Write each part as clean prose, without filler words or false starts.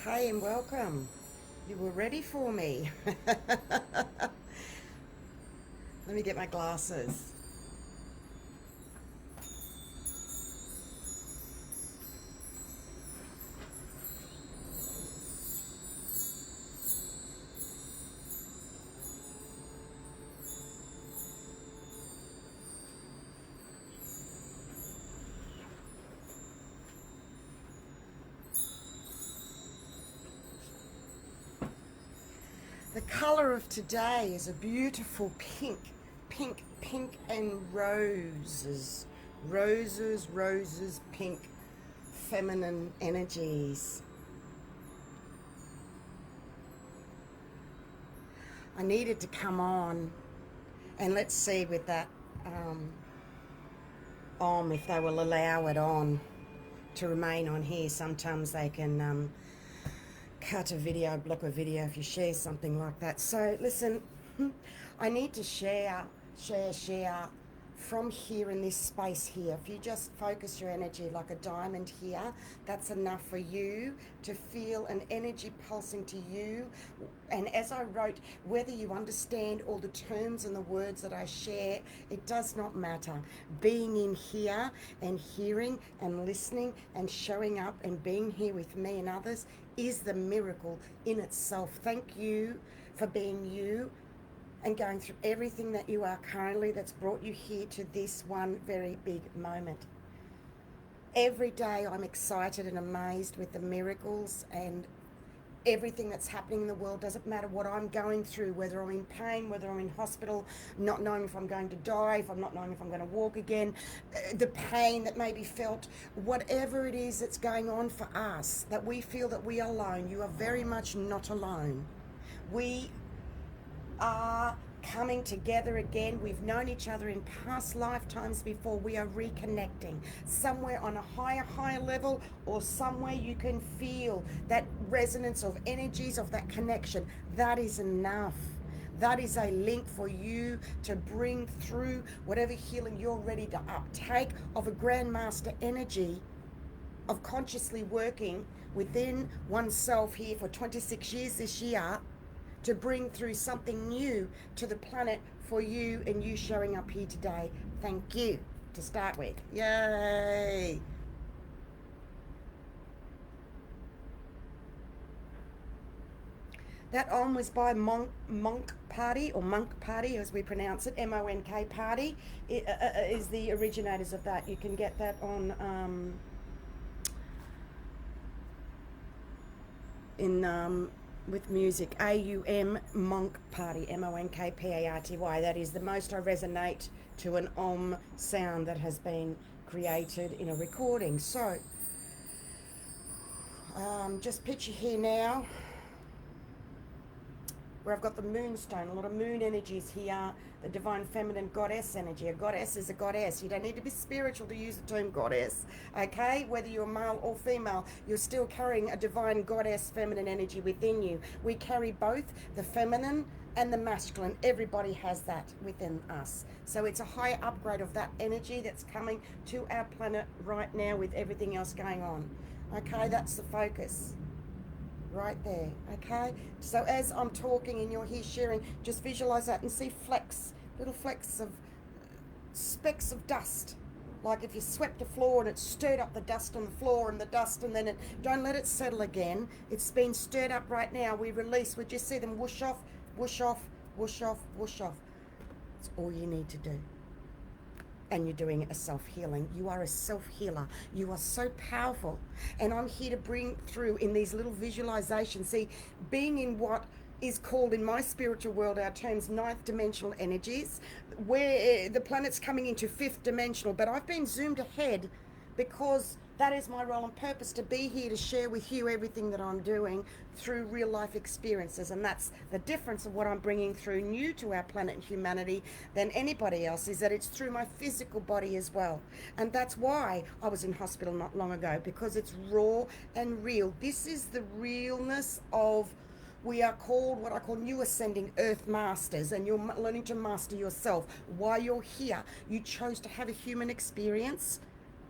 Hey and welcome. You were ready for me. Let me get my glasses. The colour of today is a beautiful pink, pink and roses. Roses, pink, feminine energies. I needed to come on and let's see with that if they will allow it on to remain on here. Sometimes they can cut a video, block a video if you share something like that. So listen, I need to share from here in this space here. If you just focus your energy like a diamond here, that's enough for you to feel an energy pulsing to you. And as I wrote, whether you understand all the terms and the words that I share, it does not matter. Being in here and hearing and listening and showing up and being here with me and others is the miracle in itself. Thank you for being you and going through everything that you are currently that's brought you here to this one very big moment. Every day I'm excited and amazed with the miracles and everything that's happening in the world. Doesn't matter what I'm going through, whether I'm in pain, whether I'm in hospital, not knowing if I'm going to die, if I'm not knowing if I'm going to walk again, the pain that may be felt, whatever it is that's going on for us, that we feel that we are alone, you are very much not alone. We are coming together again. We've known each other in past lifetimes before. We are reconnecting somewhere on a higher level, or somewhere you can feel that resonance of energies of that connection. That is enough. That is a link for you to bring through whatever healing you're ready to uptake of a grandmaster energy of consciously working within oneself here for 26 years this year, to bring through something new to the planet for you, and you showing up here today. Thank you to start with. Yay! That was by Monk Party, or Monk Party as we pronounce it, M-O-N-K Party, is the originators of that. You can get that on with music. AUM Monk Party, MONKPARTY. That is the most I resonate to an Om sound that has been created in a recording. So just picture here now where I've got the moonstone, a lot of moon energies here, the divine feminine goddess energy. A goddess is a goddess. You don't need to be spiritual to use the term goddess, okay? Whether you're male or female, you're still carrying a divine goddess feminine energy within you. We carry both the feminine and the masculine. Everybody has that within us. So it's a higher upgrade of that energy that's coming to our planet right now with everything else going on, okay? That's the focus right there, okay? So as I'm talking and you're here sharing, just visualize that and see flecks, little flecks of specks of dust, like if you swept the floor and it stirred up the dust on the floor and the dust, and then don't let it settle again. It's been stirred up right now. We release. We just see them whoosh off, whoosh off, whoosh off, whoosh off. It's all you need to do. And you're doing a self-healing. You are a self-healer. You are so powerful. And I'm here to bring through in these little visualizations. See, being in what is called in my spiritual world, our terms, ninth dimensional energies, where the planet's coming into fifth dimensional. But I've been zoomed ahead because that is my role and purpose, to be here to share with you everything that I'm doing through real life experiences. And that's the difference of what I'm bringing through new to our planet and humanity than anybody else, is that it's through my physical body as well. And that's why I was in hospital not long ago, because it's raw and real. This is the realness of, we are called what I call new ascending earth masters, and you're learning to master yourself while you're here. You chose to have a human experience,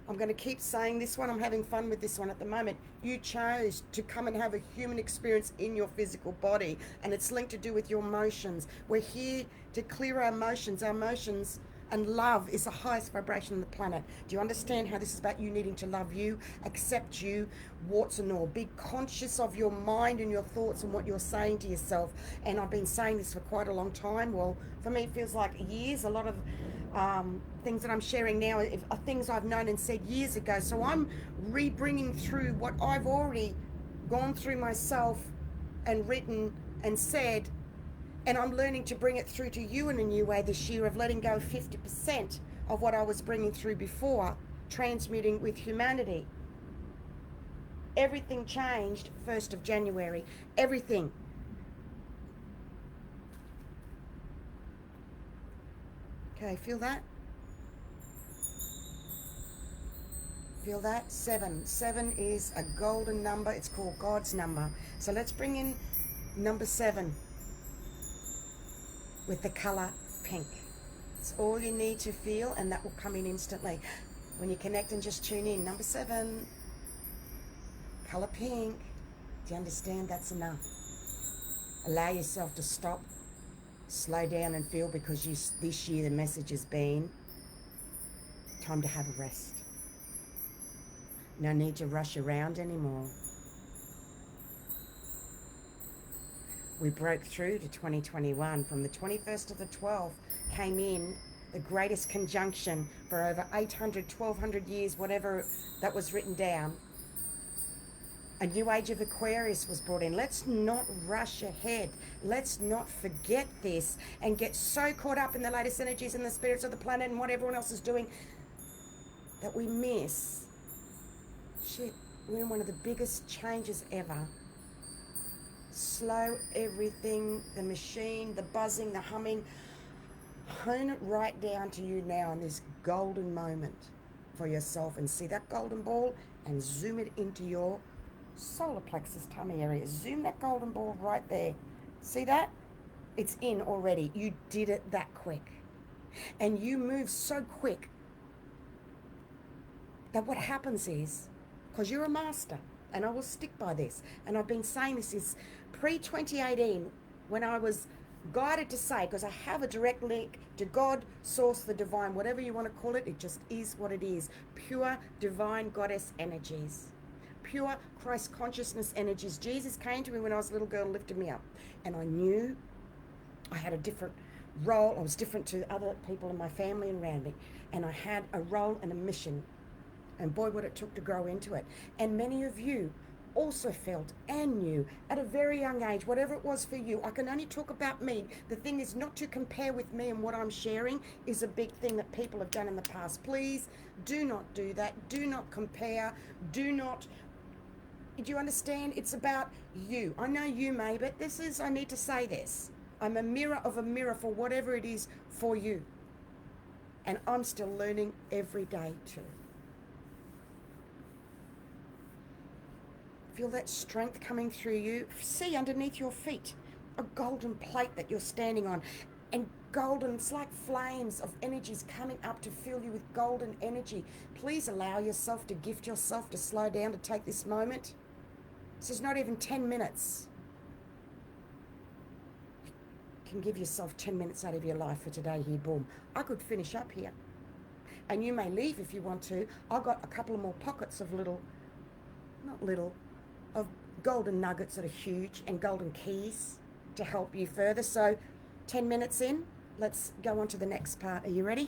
I'm going to keep saying this one. I'm having fun with this one at the moment. You chose to come and have a human experience in your physical body, and it's linked to do with your emotions. We're here to clear our emotions. Our emotions and love is the highest vibration on the planet. Do you understand how this is about you needing to love you, accept you, warts and all? Be conscious of your mind and your thoughts and what you're saying to yourself. And I've been saying this for quite a long time. Well, for me, it feels like years. A lot of things that I'm sharing now are things I've known and said years ago. So I'm re-bringing through what I've already gone through myself and written and said, and I'm learning to bring it through to you in a new way this year of letting go 50% of what I was bringing through before, transmuting with humanity. Everything changed 1st of January. Everything. Okay, feel that? Feel that? 7. 7 is a golden number. It's called God's number. So let's bring in number 7 with the color pink. It's all you need to feel, and that will come in instantly. When you connect and just tune in. Number 7, color pink. Do you understand? That's enough. Allow yourself to stop, slow down and feel, because this year the message has been time to have a rest. No need to rush around anymore. We broke through to 2021. From the 21st of the 12th came in the greatest conjunction for over 800, 1200 years, whatever that was written down. A new age of Aquarius was brought in. Let's not rush ahead. Let's not forget this and get so caught up in the latest energies and the spirits of the planet and what everyone else is doing that we miss. Shit, we're in one of the biggest changes ever. Slow everything, the machine, the buzzing, the humming. Hone it right down to you now in this golden moment for yourself, and see that golden ball and zoom it into your solar plexus tummy area. Zoom that golden ball right there. See that? It's in already. You did it that quick. And you move so quick that what happens is, because you're a master, and I will stick by this, and I've been saying this is pre-2018 when I was guided to say, because I have a direct link to God, source, the divine, whatever you want to call it, it just is what it is. Pure divine goddess energies. Pure Christ consciousness energies. Jesus came to me when I was a little girl and lifted me up. And I knew I had a different role. I was different to other people in my family and around me. And I had a role and a mission. And boy, what it took to grow into it. And many of you also felt and knew at a very young age, whatever it was for you. I can only talk about me. The thing is not to compare with me, and what I'm sharing is a big thing that people have done in the past. Please do not do that. Do not compare. Do not... Do you understand? It's about you. I know you may, but this is, I need to say this. I'm a mirror of a mirror for whatever it is for you. And I'm still learning every day too. Feel that strength coming through you. See underneath your feet a golden plate that you're standing on. And golden, it's like flames of energies coming up to fill you with golden energy. Please allow yourself to gift yourself to slow down, to take this moment. This is not even 10 minutes. You can give yourself 10 minutes out of your life for today here, boom. I could finish up here. And you may leave if you want to. I've got a couple of more pockets of of golden nuggets that are huge, and golden keys to help you further. So 10 minutes in, let's go on to the next part. Are you ready?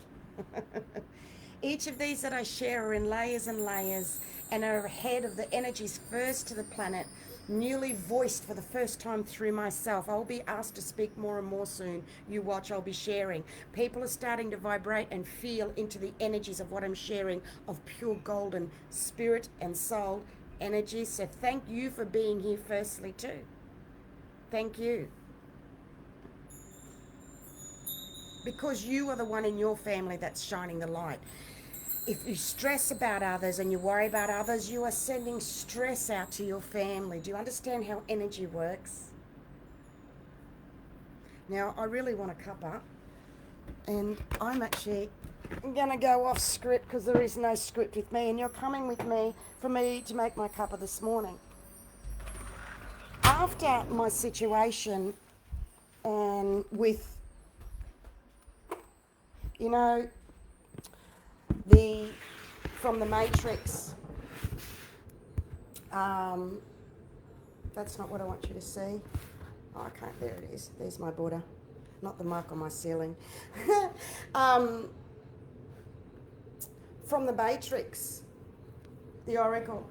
Each of these that I share are in layers and layers, and are ahead of the energies first to the planet, newly voiced for the first time through myself. I'll be asked to speak more and more soon. You watch, I'll be sharing. People are starting to vibrate and feel into the energies of what I'm sharing, of pure golden spirit and soul energy. So thank you for being here firstly too. Thank you. Because you are the one in your family that's shining the light. If you stress about others and you worry about others, you are sending stress out to your family. Do you understand how energy works? Now, I really want a cuppa, and I'm actually I'm going to go off script because there is no script with me, and you're coming with me for me to make my cuppa this morning. After my situation and with, you know, from the Matrix, that's not what I want you to see. Oh, I can't, there it is. There's my Buddha, not the mark on my ceiling. From the Matrix, the Oracle,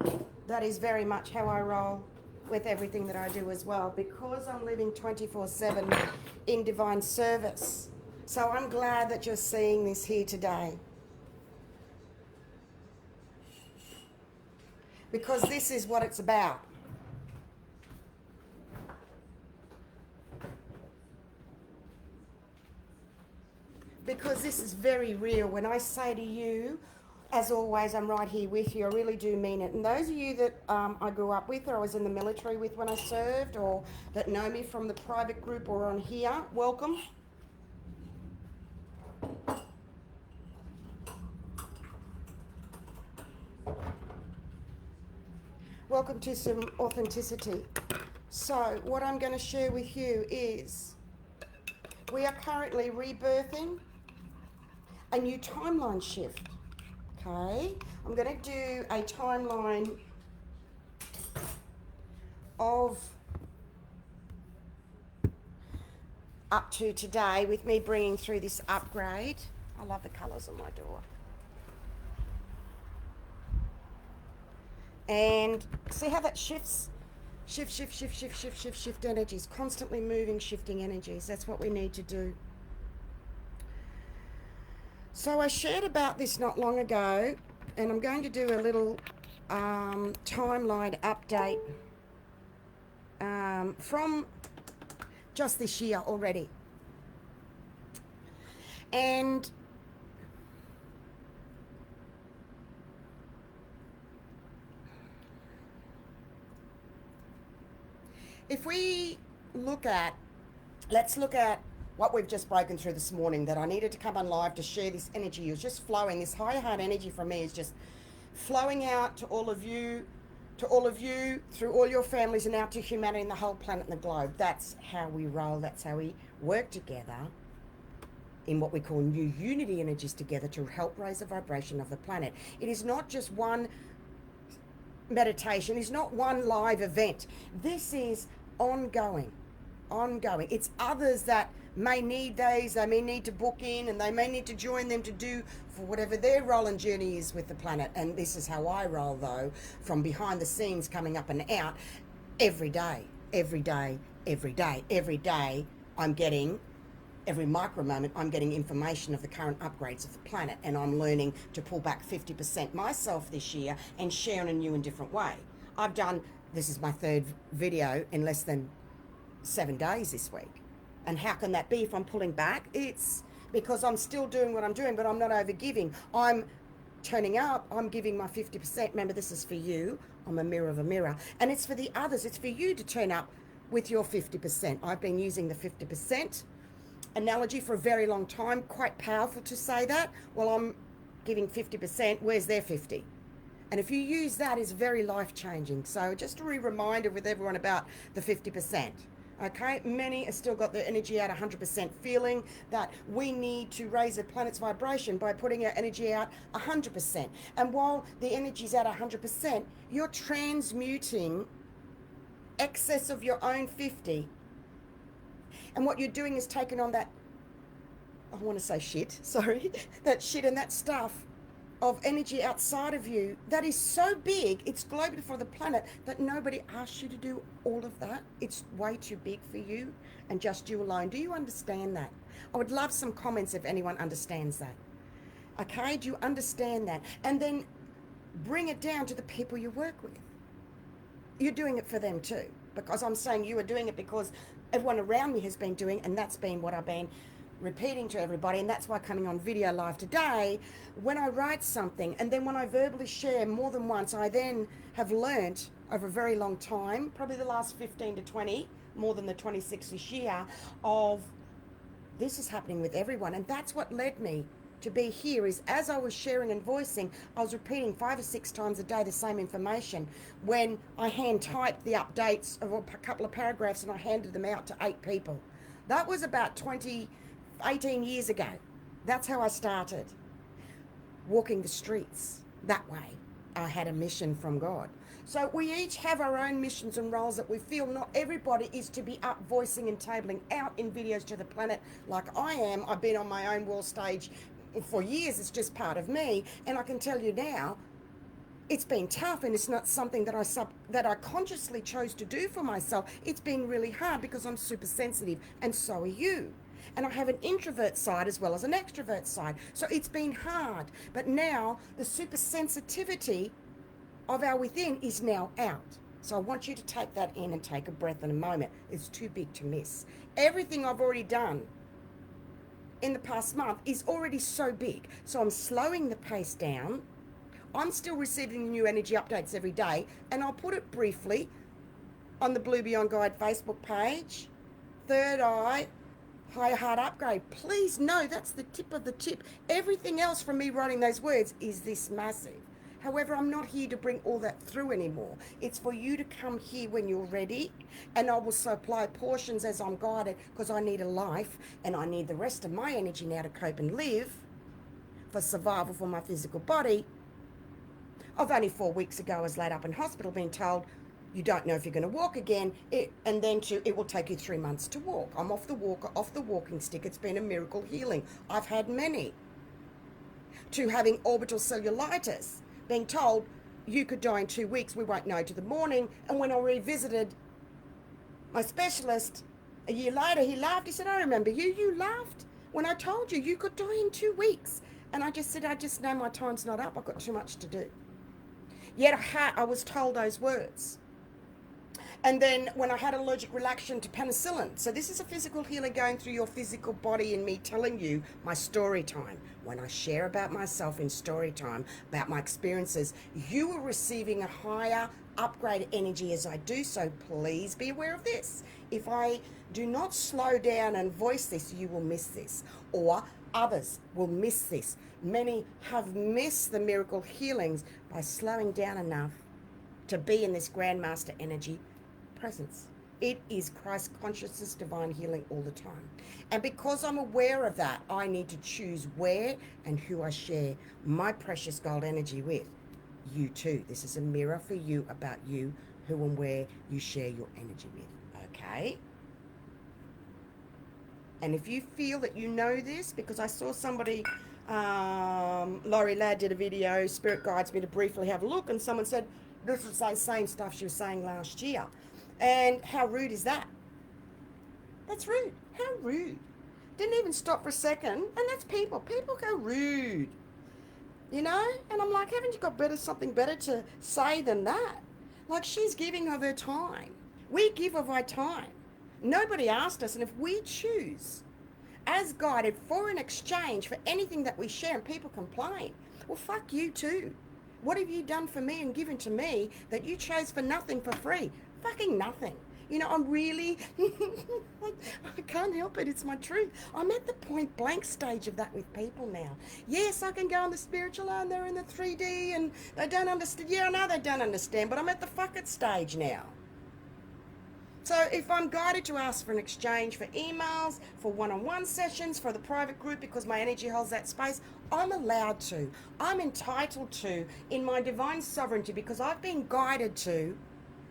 that is very much how I roll with everything that I do as well, because I'm living 24/7 in divine service. So I'm glad that you're seeing this here today, because this is what it's about. Because this is very real. When I say to you, as always, I'm right here with you. I really do mean it. And those of you that I grew up with, or I was in the military with when I served, or that know me from the private group or on here, welcome. Welcome to some authenticity. So what I'm going to share with you is we are currently rebirthing a new timeline shift. Okay, I'm going to do a timeline of up to today with me bringing through this upgrade. I love the colours on my door. And see how that shifts? Shift energies, constantly moving, shifting energies. That's what we need to do. So I shared about this not long ago, and I'm going to do a little timeline update from just this year already. And if we let's look at what we've just broken through this morning, that I needed to come on live to share this energy. It was just flowing. This higher heart energy from me is just flowing out to all of you, through all your families, and out to humanity and the whole planet and the globe. That's how we roll. That's how we work together in what we call new unity energies together to help raise the vibration of the planet. It is not just one meditation. It's not one live event. This is ongoing. It's others that may need these, they may need to book in, and they may need to join them to do for whatever their role and journey is with the planet. And this is how I roll, though, from behind the scenes, coming up and out every day, I'm getting, every micro moment, I'm getting information of the current upgrades of the planet, and I'm learning to pull back 50% myself this year and share in a new and different way. This is my third video in less than 7 days this week. And how can that be if I'm pulling back? It's because I'm still doing what I'm doing, but I'm not over giving. I'm turning up, I'm giving my 50%. Remember, this is for you. I'm a mirror of a mirror. And it's for the others. It's for you to turn up with your 50%. I've been using the 50% analogy for a very long time. Quite powerful to say that. Well, I'm giving 50%. Where's their 50? And if you use that, it's very life-changing. So just a reminder with everyone about the 50%. Okay, many have still got their energy out 100%, feeling that we need to raise the planet's vibration by putting our energy out 100%. And while the energy's at 100%, you're transmuting excess of your own 50. And what you're doing is taking on that, I want to say shit, sorry, that shit and that stuff of energy outside of you that is so big, it's global for the planet, that nobody asked you to do all of that. It's way too big for you and just you alone. Do you understand that? I would love some comments if anyone understands that. Okay, do you understand that? And then bring it down to the people you work with. You're doing it for them too, because I'm saying you are doing it because everyone around me has been doing, and that's been what I've been repeating to everybody. And that's why coming on video live today, when I write something and then when I verbally share more than once, I then have learnt over a very long time, probably the last 15 to 20, more than the 26 this year, of this is happening with everyone. And that's what led me to be here is, as I was sharing and voicing, I was repeating 5 or 6 times a day the same information. When I hand typed the updates of a couple of paragraphs and I handed them out to 8 people. That was about 18 years ago. That's how I started. Walking the streets that way. I had a mission from God. So we each have our own missions and roles that we feel not everybody is to be up voicing and tabling out in videos to the planet like I am. I've been on my own world stage for years. It's just part of me. And I can tell you now, it's been tough, and it's not something that I consciously chose to do for myself. It's been really hard because I'm super sensitive, and so are you. And I have an introvert side as well as an extrovert side. So it's been hard. But now the super sensitivity of our within is now out. So I want you to take that in and take a breath in a moment. It's too big to miss. Everything I've already done in the past month is already so big. So I'm slowing the pace down. I'm still receiving new energy updates every day. And I'll put it briefly on the Blue Beyond Guide Facebook page. Third eye, higher heart upgrade. Please know that's the tip of the tip. Everything else from me writing those words is this massive. However, I'm not here to bring all that through anymore. It's for you to come here when you're ready, and I will supply portions as I'm guided, because I need a life and I need the rest of my energy now to cope and live for survival for my physical body. Of only 4 weeks ago, I was laid up in hospital being told, you don't know if you're going to walk again, and then it will take you 3 months to walk. I'm off the walking stick. It's been a miracle healing. I've had many. To having orbital cellulitis, being told you could die in 2 weeks, we won't know to the morning. And when I revisited my specialist a year later, he laughed. He said, I remember you laughed when I told you could die in 2 weeks. And I just said, I just know my time's not up. I've got too much to do. Yet I was told those words. And then when I had allergic reaction to penicillin. So this is a physical healing going through your physical body and me telling you my story time. When I share about myself in story time, about my experiences, you are receiving a higher upgrade energy as I do so. Please be aware of this. If I do not slow down and voice this, you will miss this. Or others will miss this. Many have missed the miracle healings by slowing down enough to be in this Grandmaster energy presence. It is Christ consciousness, divine healing all the time. And because I'm aware of that, I need to choose where and who I share my precious gold energy with. You too. This is a mirror for you about you, who and where you share your energy with. Okay? And if you feel that you know this, because I saw somebody, Laurie Ladd did a video, Spirit guides me to briefly have a look, and someone said, this was the same stuff she was saying last year. And how rude is that? That's rude. How rude. Didn't even stop for a second. And that's people. People go rude. You know? And I'm like, haven't you got something better to say than that? Like, she's giving of her time. We give of our time. Nobody asked us. And if we choose, as guided, for an exchange for anything that we share, and people complain, well, fuck you too. What have you done for me and given to me that you chose for nothing for free? Fucking nothing. You know, I'm really, I can't help it. It's my truth. I'm at the point blank stage of that with people now. Yes, I can go on the spiritual and they're in the 3D and they don't understand. Yeah, I know they don't understand, but I'm at the fuck it stage now. So if I'm guided to ask for an exchange for emails, for one-on-one sessions, for the private group, because my energy holds that space, I'm allowed to. I'm entitled to in my divine sovereignty, because I've been guided to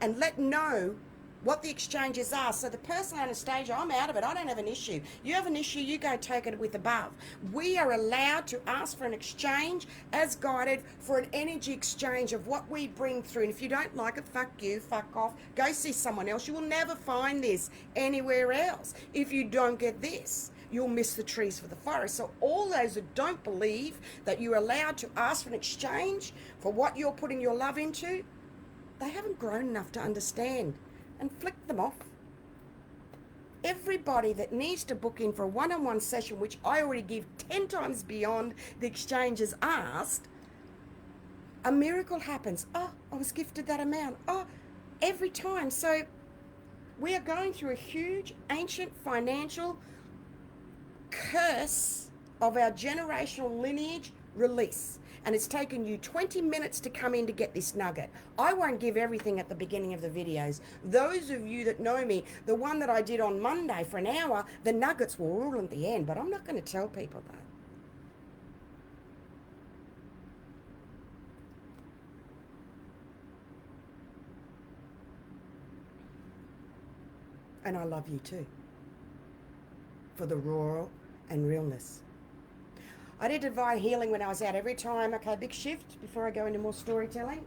and let know what the exchanges are. So the person Anastasia, I'm out of it. I don't have an issue. You have an issue, you go take it with above. We are allowed to ask for an exchange as guided, for an energy exchange of what we bring through. And if you don't like it, fuck you, fuck off, go see someone else. You will never find this anywhere else. If you don't get this, you'll miss the trees for the forest. So all those who don't believe that you're allowed to ask for an exchange for what you're putting your love into, they haven't grown enough to understand, and flick them off. Everybody that needs to book in for a one-on-one session, which I already give 10 times beyond the exchanges asked, a miracle happens. Oh, I was gifted that amount. Oh, every time. So we are going through a huge ancient financial curse of our generational lineage, release. And it's taken you 20 minutes to come in to get this nugget. I won't give everything at the beginning of the videos. Those of you that know me, the one that I did on Monday for an hour, the nuggets were all at the end, but I'm not going to tell people that. And I love you too, for the raw and realness. I did divine healing when I was out every time. Okay, big shift before I go into more storytelling.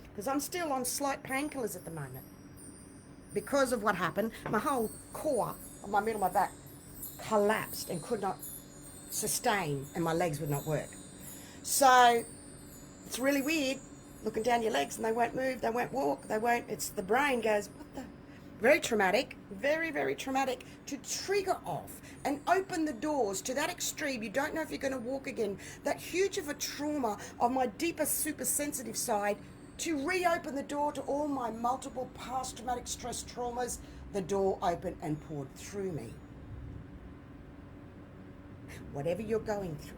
Because I'm still on slight painkillers at the moment. Because of what happened, my whole core of my middle of my back collapsed and could not sustain, and my legs would not work. So it's really weird looking down your legs and they won't move, they won't walk, they won't, it's the brain goes, what the? Very traumatic, very, very traumatic to trigger off and open the doors to that extreme. You don't know if you're going to walk again. That huge of a trauma of my deeper, super sensitive side to reopen the door to all my multiple past traumatic stress traumas. The door opened and poured through me. Whatever you're going through,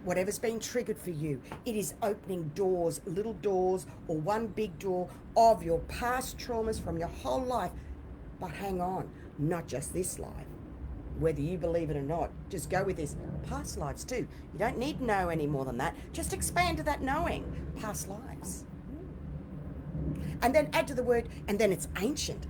whatever's been triggered for you, it is opening doors, little doors, or one big door of your past traumas from your whole life. But hang on, not just this life. Whether you believe it or not, just go with this. Past lives too. You don't need to know any more than that. Just expand to that knowing. Past lives. And then add to the word, and then it's ancient.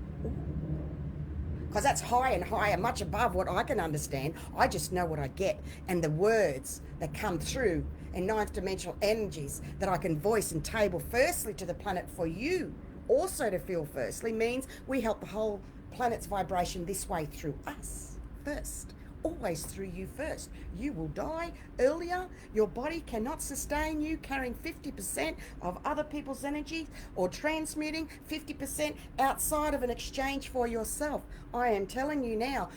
Because that's high and higher, much above what I can understand. I just know what I get. And the words that come through in ninth dimensional energies that I can voice and table firstly to the planet for you also to feel firstly means we help the whole planet's vibration this way through us first. Always through you first. You will die earlier. Your body cannot sustain you carrying 50% of other people's energy or transmuting 50% outside of an exchange for yourself. I am telling you now,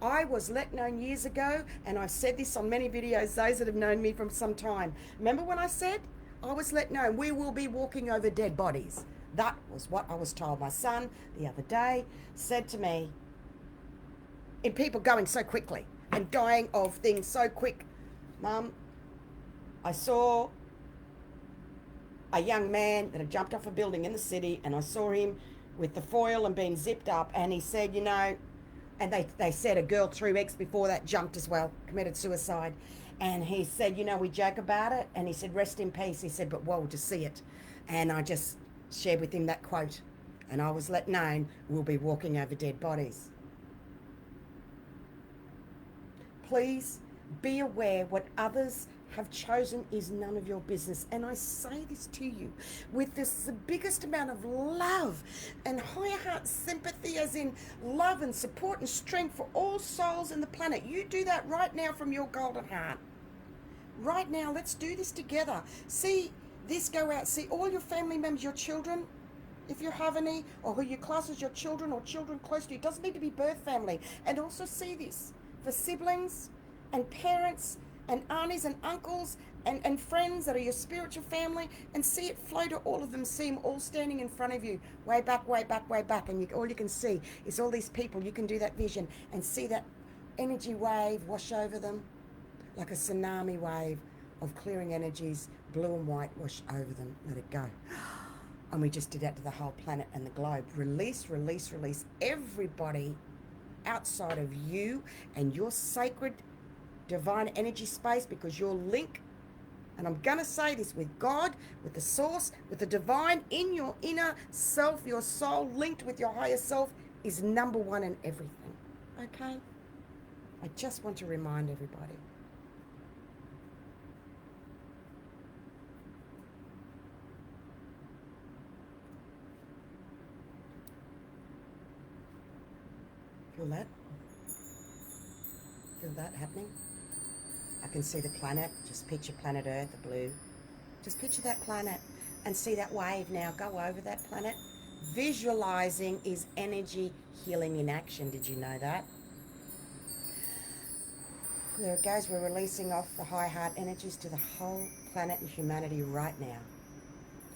I was let known years ago, and I've said this on many videos, those that have known me from some time. Remember when I said I was let known we will be walking over dead bodies? That was what I was told. My son the other day said to me, in people going so quickly and dying of things so quick, Mum, I saw a young man that had jumped off a building in the city, and I saw him with the foil and being zipped up, and he said, you know, and they said a girl 3 weeks before that jumped as well, committed suicide, and he said, you know, we joke about it, and he said, rest in peace. He said, but whoa, to see it. And I just shared with him that quote, and I was let known we'll be walking over dead bodies. Please be aware what others have chosen is none of your business. And I say this to you with the biggest amount of love and higher heart sympathy, as in love and support and strength for all souls in the planet. You do that right now from your golden heart. Right now, let's do this together. See this go out. See all your family members, your children, if you have any, or who you class as your children or children close to you. It doesn't need to be birth family. And also see this for siblings and parents and aunties and uncles and friends that are your spiritual family, and see it flow to all of them. See them all standing in front of you, way back, way back, way back, and all you can see is all these people. You can do that vision and see that energy wave wash over them like a tsunami wave of clearing energies, blue and white, wash over them. Let it go. And we just did that to the whole planet and the globe. Release, release, release everybody outside of you and your sacred divine energy space, because your link, and I'm going to say this, with God, with the source, with the divine in your inner self, your soul linked with your higher self, is number one in everything. Okay? I just want to remind everybody. Feel that? Feel that happening? I can see the planet. Just picture planet Earth, the blue. Just picture that planet and see that wave now go over that planet. Visualizing is energy healing in action. Did you know that? There it goes. We're releasing off the high heart energies to the whole planet and humanity right now.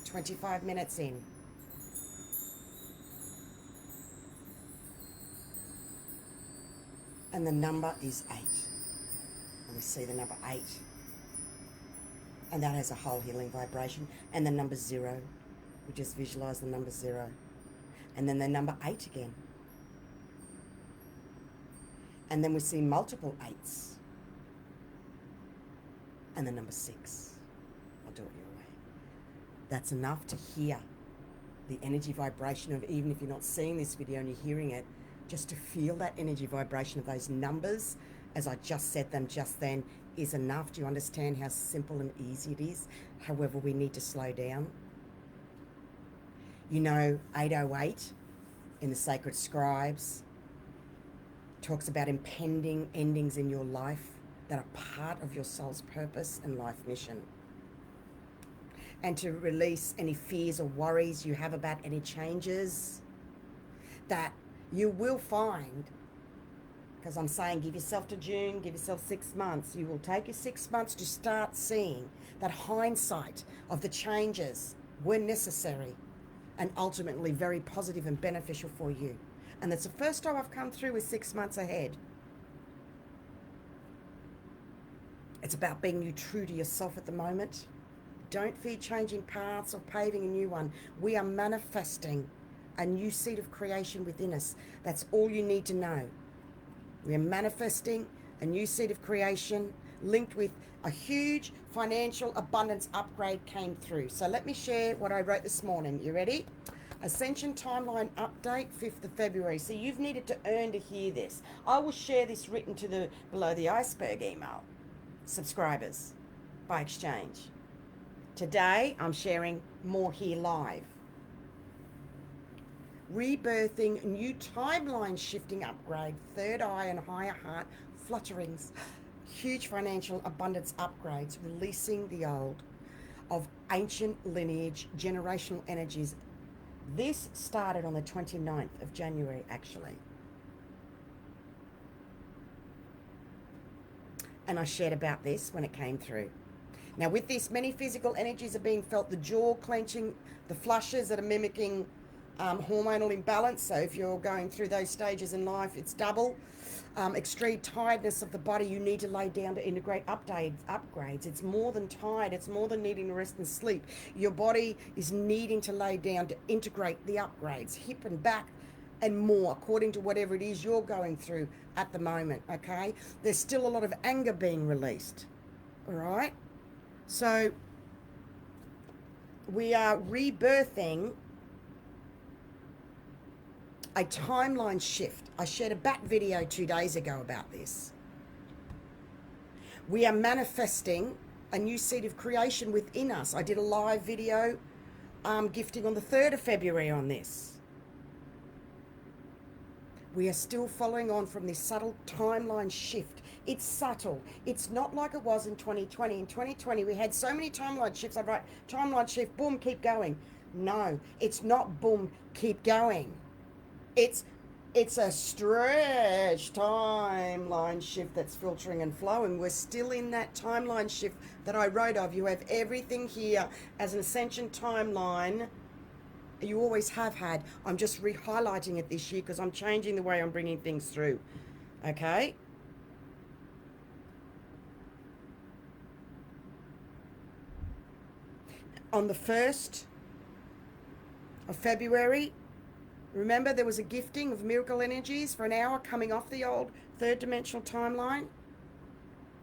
25 minutes in. And the number is 8. And we see the number 8. And that has a whole healing vibration. And the number 0. We just visualize the number 0. And then the number 8 again. And then we see multiple 8s. And the number 6. I'll do it your way. That's enough to hear the energy vibration of, even if you're not seeing this video and you're hearing it, just to feel that energy vibration of those numbers, as I just said them just then, is enough. Do you understand how simple and easy it is? However, we need to slow down. You know, 808 in the Sacred Scribes talks about impending endings in your life that are part of your soul's purpose and life mission. And to release any fears or worries you have about any changes that you will find, because I'm saying give yourself to June, give yourself 6 months. You will take your 6 months to start seeing that hindsight of the changes were necessary and ultimately very positive and beneficial for you. And that's the first time I've come through with 6 months ahead. It's about being you true to yourself at the moment. Don't fear changing paths or paving a new one. We are manifesting a new seed of creation within us. That's all you need to know. We are manifesting a new seed of creation linked with a huge financial abundance upgrade came through. So let me share what I wrote this morning. You ready? Ascension timeline update, 5th of February. So you've needed to earn to hear this. I will share this written to the below the iceberg email subscribers by exchange. Today I'm sharing more here live. Rebirthing new timeline shifting upgrade, third eye and higher heart flutterings, huge financial abundance upgrades, releasing the old of ancient lineage, generational energies. This started on the 29th of January, actually. And I shared about this when it came through. Now with this, many physical energies are being felt, the jaw clenching, the flushes that are mimicking hormonal imbalance. So if you're going through those stages in life, it's double. Extreme tiredness of the body, you need to lay down to integrate upgrades. It's more than tired, it's more than needing to rest and sleep. Your body is needing to lay down to integrate the upgrades, hip and back and more, according to whatever it is you're going through at the moment, okay? There's still a lot of anger being released, all right? So we are rebirthing a timeline shift. I shared a back video 2 days ago about this. We are manifesting a new seed of creation within us. I did a live video gifting on the 3rd of February on this. We are still following on from this subtle timeline shift. It's subtle. It's not like it was in 2020. In 2020, we had so many timeline shifts. I wrote, timeline shift, boom, keep going. No, it's not boom, keep going. It's a stretch timeline shift that's filtering and flowing. We're still in that timeline shift that I wrote of. You have everything here as an ascension timeline. You always have had. I'm just re-highlighting it this year because I'm changing the way I'm bringing things through. Okay? On the 1st of February, remember there was a gifting of miracle energies for an hour coming off the old third dimensional timeline?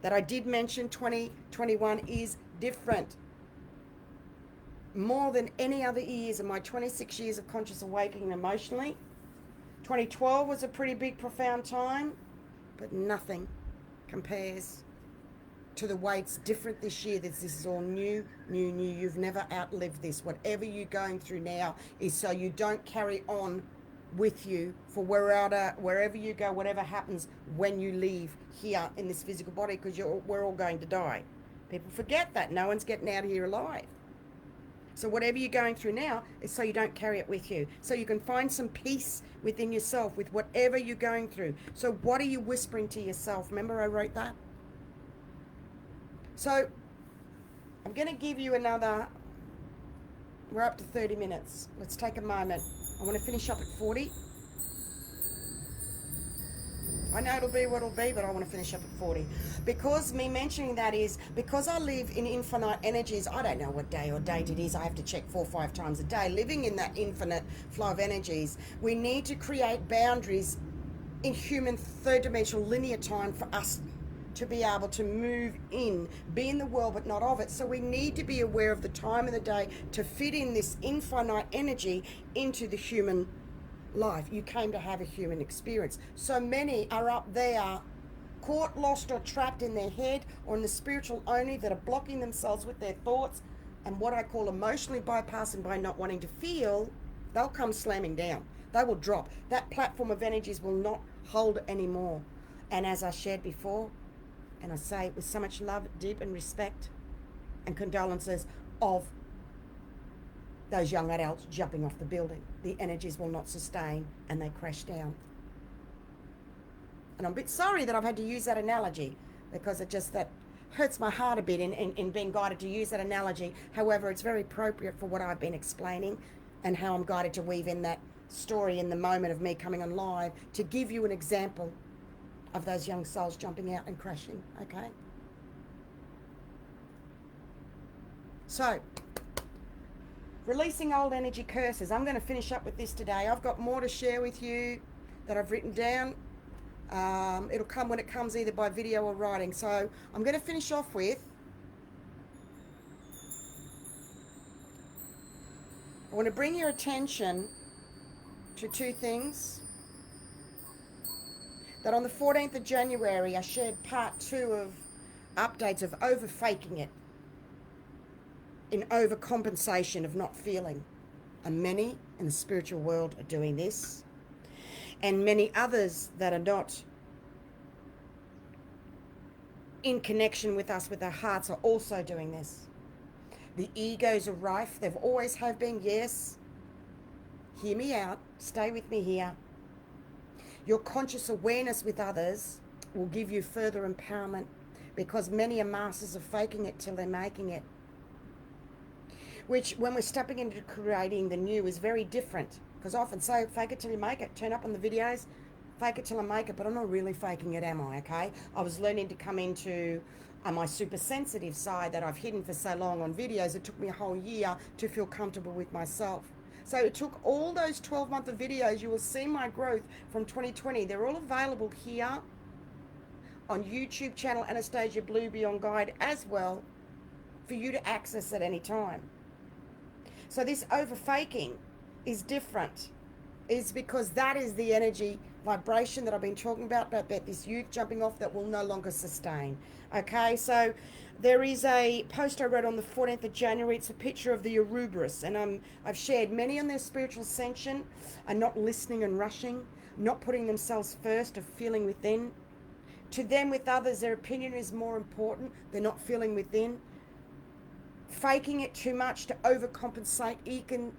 That I did mention 2021 is different. More than any other years in my 26 years of conscious awakening emotionally. 2012 was a pretty big, profound time, but nothing compares to the way it's different this year. This is all new. You've never outlived this. Whatever you're going through now is so you don't carry on with you for wherever you go, whatever happens when you leave here in this physical body, because we're all going to die. People forget that. No one's getting out of here alive. So whatever you're going through now is so you don't carry it with you. So you can find some peace within yourself with whatever you're going through. So what are you whispering to yourself? Remember I wrote that? So I'm going to give you another, we're up to 30 minutes. Let's take a moment. I want to finish up at 40. I know it'll be what it'll be, but I want to finish up at 40. Because me mentioning that is because I live in infinite energies. I don't know what day or date it is. I have to check 4 or 5 times a day. Living in that infinite flow of energies, we need to create boundaries in human third dimensional linear time for us to be able to move in, be in the world but not of it. So we need to be aware of the time of the day to fit in this infinite energy into the human life. You came to have a human experience. So many are up there caught, lost or trapped in their head or in the spiritual only, that are blocking themselves with their thoughts and what I call emotionally bypassing by not wanting to feel. They'll come slamming down. They will drop. That platform of energies will not hold anymore. And as I shared before, and I say it with so much love, deep and respect and condolences of those young adults jumping off the building. The energies will not sustain and they crash down. And I'm a bit sorry that I've had to use that analogy, because that hurts my heart a bit in being guided to use that analogy. However, it's very appropriate for what I've been explaining and how I'm guided to weave in that story in the moment of me coming on live to give you an example of those young souls jumping out and crashing, okay? So, releasing old energy curses. I'm going to finish up with this today. I've got more to share with you that I've written down. It'll come when it comes, either by video or writing. So I'm going to finish off with, I want to bring your attention to 2 things. That on the 14th of January, I shared part 2 of updates of over faking it, in overcompensation of not feeling. And many in the spiritual world are doing this. And many others that are not in connection with us, with their hearts, are also doing this. The egos are rife. They've always have been, yes. Hear me out. Stay with me here. Your conscious awareness with others will give you further empowerment, because many are masters of faking it till they're making it. Which, when we're stepping into creating the new, is very different. Because I often say, fake it till you make it. Turn up on the videos, fake it till I make it. But I'm not really faking it, am I? Okay? I was learning to come into my super sensitive side that I've hidden for so long on videos. It took me a whole year to feel comfortable with myself. So it took all those 12 months of videos. You will see my growth from 2020. They're all available here on YouTube channel Anastasia Blue Beyond Guide as well, for you to access at any time. So this over faking is different. Is because that is the energy vibration that I've been talking about this youth jumping off that will no longer sustain. Okay, so there is a post I wrote on the 14th of January. It's a picture of the Ouroboros, and I've shared many on their spiritual ascension are not listening and rushing, not putting themselves first, of feeling within. To them, with others, their opinion is more important. They're not feeling within. Faking it too much to overcompensate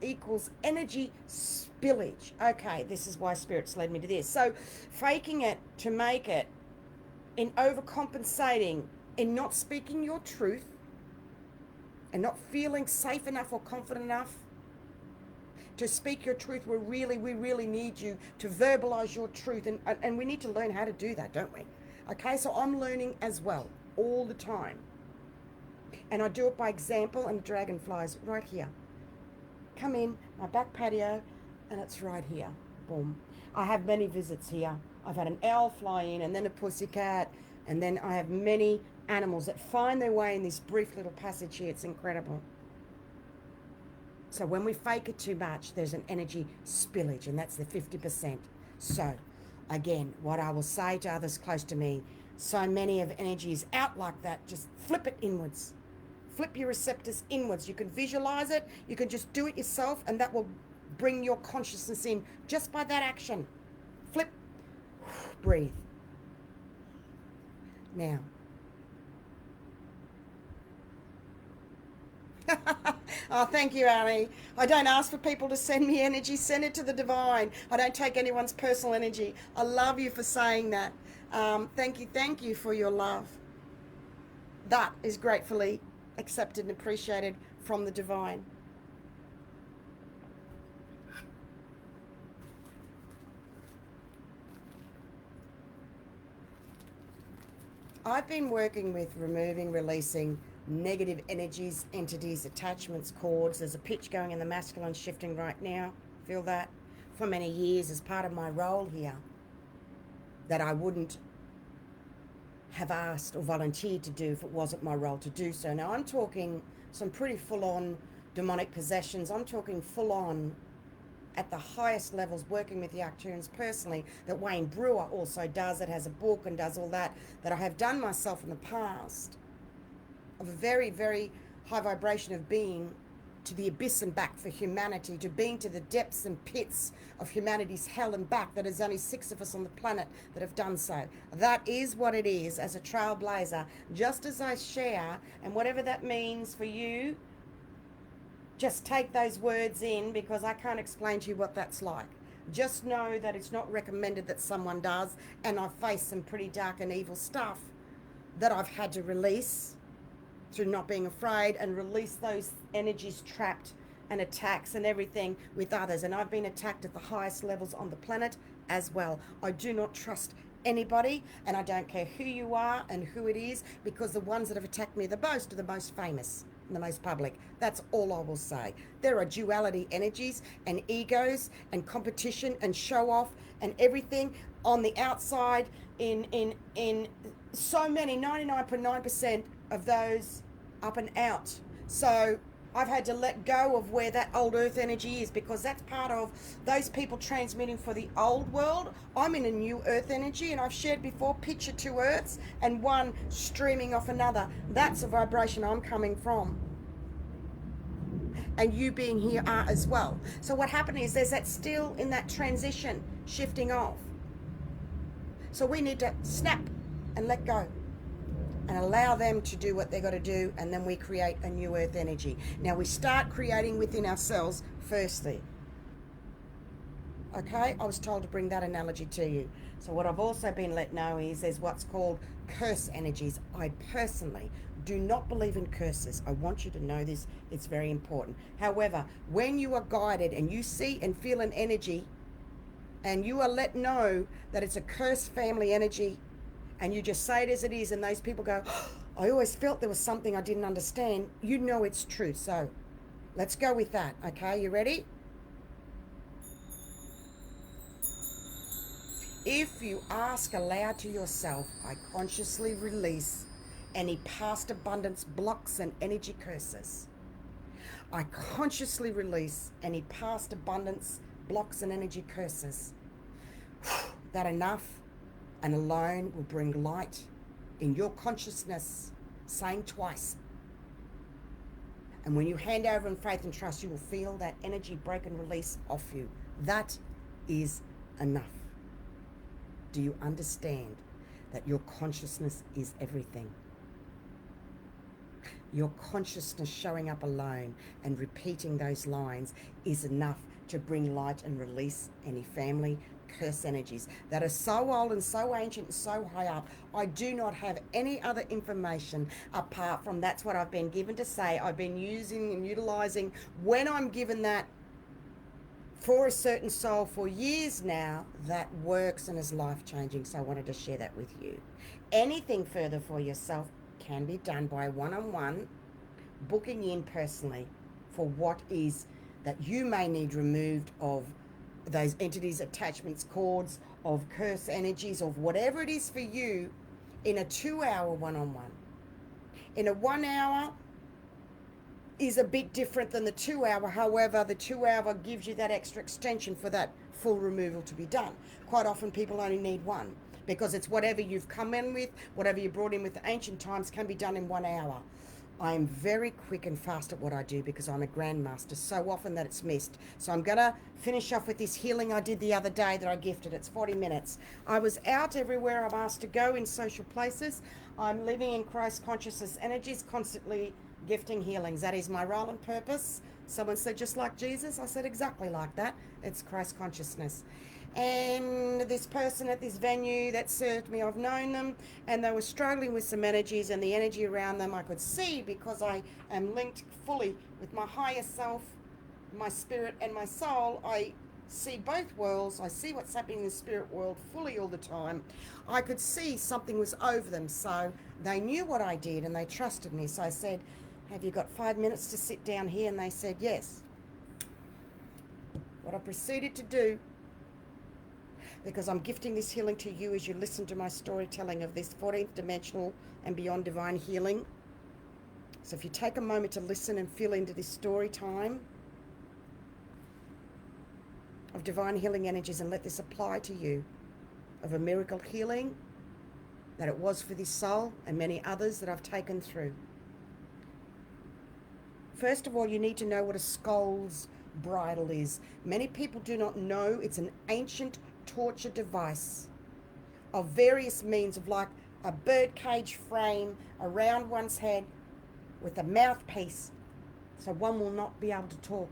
equals energy spillage. Okay, this is why Spirit's led me to this. So faking it to make it, in overcompensating, in not speaking your truth, and not feeling safe enough or confident enough to speak your truth. We really need you to verbalize your truth, and we need to learn how to do that, don't we? Okay, so I'm learning as well all the time. And I do it by example, and dragonflies right here. Come in, my back patio, and it's right here. Boom. I have many visits here. I've had an owl fly in, and then a pussycat, and then I have many animals that find their way in this brief little passage here. It's incredible. So when we fake it too much, there's an energy spillage, and that's the 50%. So, again, what I will say to others close to me, so many of energy is out like that, just flip it inwards. Flip your receptors inwards. You can visualize it. You can just do it yourself, and that will bring your consciousness in just by that action. Flip, breathe. Now. Oh, thank you, Annie. I don't ask for people to send me energy. Send it to the divine. I don't take anyone's personal energy. I love you for saying that. Thank you for your love. That is gratefully accepted and appreciated from the divine. I've been working with removing, releasing negative energies, entities, attachments, cords. There's a pitch going in the masculine shifting right now. Feel that? For many years as part of my role here, that I wouldn't have asked or volunteered to do if it wasn't my role to do so. Now I'm talking some pretty full-on demonic possessions. I'm talking full-on at the highest levels, working with the Arcturians personally, that Wayne Brewer also does, that has a book and does all that, that I have done myself in the past, of a very, very high vibration of being to the abyss and back for humanity, to being to the depths and pits of humanity's hell and back, that there's only 6 of us on the planet that have done so. That is what it is as a trailblazer, just as I share, and whatever that means for you, just take those words in, because I can't explain to you what that's like. Just know that it's not recommended that someone does, and I've faced some pretty dark and evil stuff that I've had to release through not being afraid, and release those energies trapped and attacks and everything with others. And I've been attacked at the highest levels on the planet as well. I do not trust anybody, and I don't care who you are and who it is, because the ones that have attacked me the most are the most famous, the most public. That's all I will say. There are duality energies and egos and competition and show off and everything on the outside in so many, 99.9% of those up and out. So I've had to let go of where that old earth energy is, because that's part of those people transmitting for the old world. I'm in a new earth energy, and I've shared before, picture 2 earths and one streaming off another. That's a vibration I'm coming from, and you being here are as well. So what happened is there's that still in that transition, shifting off. So we need to snap and let go and allow them to do what they've got to do, and then we create a new earth energy. Now we start creating within ourselves firstly. Okay, I was told to bring that analogy to you. So what I've also been let know is there's what's called curse energies. I personally do not believe in curses. I want you to know this, it's very important. However, when you are guided and you see and feel an energy, and you are let know that it's a cursed family energy, and you just say it as it is, and those people go, oh, I always felt there was something I didn't understand, you know it's true. So let's go with that. Okay, you ready? If you ask aloud to yourself, I consciously release any past abundance blocks and energy curses. I consciously release any past abundance blocks and energy curses. That enough and alone will bring light in your consciousness, saying twice. And when you hand over in faith and trust, you will feel that energy break and release off you. That is enough. Do you understand that your consciousness is everything? Your consciousness showing up alone and repeating those lines is enough to bring light and release any family curse energies that are so old and so ancient and so high up. I do not have any other information apart from that's what I've been given to say. I've been using and utilizing when I'm given that for a certain soul for years now, that works and is life-changing. So I wanted to share that with you. Anything further for yourself can be done by one-on-one, booking in personally for what is that you may need removed of those entities, attachments, cords, of curse energies, of whatever it is for you, in a 2-hour one-on-one. In a 1 hour is a bit different than the 2 hour. However, the 2 hour gives you that extra extension for that full removal to be done. Quite often people only need one, because it's whatever you've come in with, whatever you brought in with the ancient times can be done in 1 hour. I am very quick and fast at what I do because I'm a grandmaster, so often that it's missed. So I'm going to finish off with this healing I did the other day that I gifted. It's 40 minutes. I was out everywhere I'm asked to go in social places. I'm living in Christ consciousness energies, constantly gifting healings. That is my role and purpose. Someone said, just like Jesus. I said, exactly like that. It's Christ consciousness. And this person at this venue that served me, I've known them, and they were struggling with some energies, and the energy around them I could see, because I am linked fully with my higher self, my spirit and my soul. I see both worlds. I see what's happening in the spirit world fully all the time. I could see something was over them, so they knew what I did and they trusted me. So I said, have you got 5 minutes to sit down here? And they said yes. What I proceeded to do, because I'm gifting this healing to you as you listen to my storytelling of this 14th dimensional and beyond divine healing. So if you take a moment to listen and feel into this story time of divine healing energies and let this apply to you, of a miracle healing that it was for this soul and many others that I've taken through. First of all, you need to know what a skull's bridle is. Many people do not know it's an ancient torture device of various means, of like a birdcage frame around one's head with a mouthpiece so one will not be able to talk.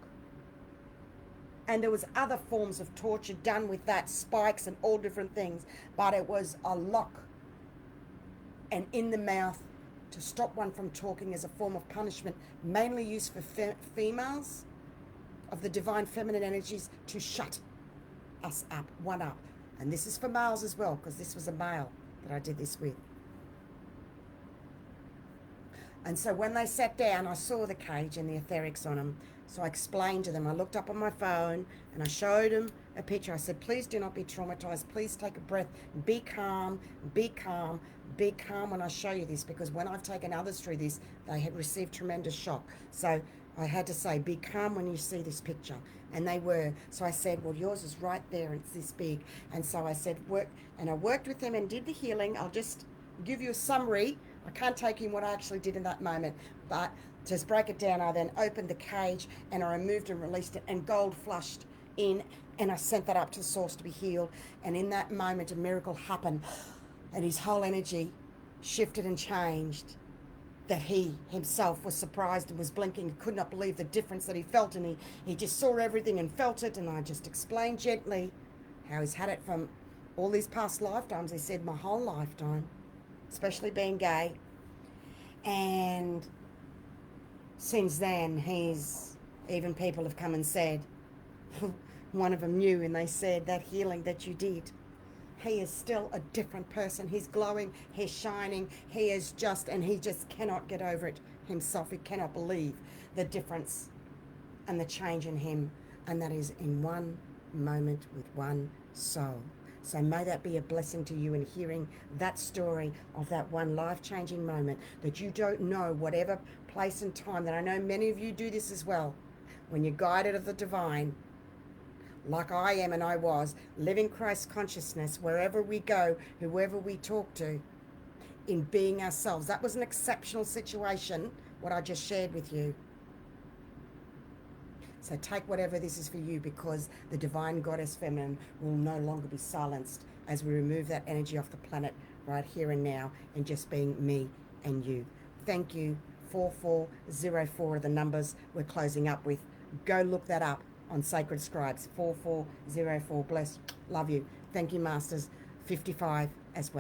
And there was other forms of torture done with that, spikes and all different things, but it was a lock and in the mouth to stop one from talking as a form of punishment, mainly used for females of the divine feminine energies to shut us up, one up. And this is for males as well, because this was a male that I did this with. And so when they sat down, I saw the cage and the etherics on them. So I explained to them. I looked up on my phone and I showed them a picture. I said, please do not be traumatized. Please take a breath. Be calm, be calm, be calm when I show you this, because when I've taken others through this, they had received tremendous shock. So I had to say, be calm when you see this picture. And they were. So I said, well, yours is right there and it's this big. And so I said, work. And I worked with them and did the healing. I'll just give you a summary. I can't take in what I actually did in that moment, but to break it down, I then opened the cage and I removed and released it, and gold flushed in, and I sent that up to the source to be healed. And in that moment, a miracle happened, and his whole energy shifted and changed, that he himself was surprised and was blinking, could not believe the difference that he felt, and he just saw everything and felt it. And I just explained gently how he's had it from all these past lifetimes. He said, my whole lifetime, especially being gay. And since then, even people have come and said, one of them knew, and they said, that healing that you did, he is still a different person. He's glowing, he's shining, he just cannot get over it himself. He cannot believe the difference and the change in him, and that is in one moment with one soul. So may that be a blessing to you in hearing that story of that one life-changing moment, that you don't know, whatever place and time, that I know many of you do this as well, when you're guided of the divine, like I am and I was, living Christ consciousness wherever we go, whoever we talk to, in being ourselves. That was an exceptional situation, what I just shared with you. So take whatever this is for you, because the divine goddess feminine will no longer be silenced as we remove that energy off the planet right here and now, and just being me and you. Thank you. 4404 are the numbers we're closing up with. Go look that up on Sacred Scribes. 4404. Bless. Love you. Thank you, Masters. 55 as well.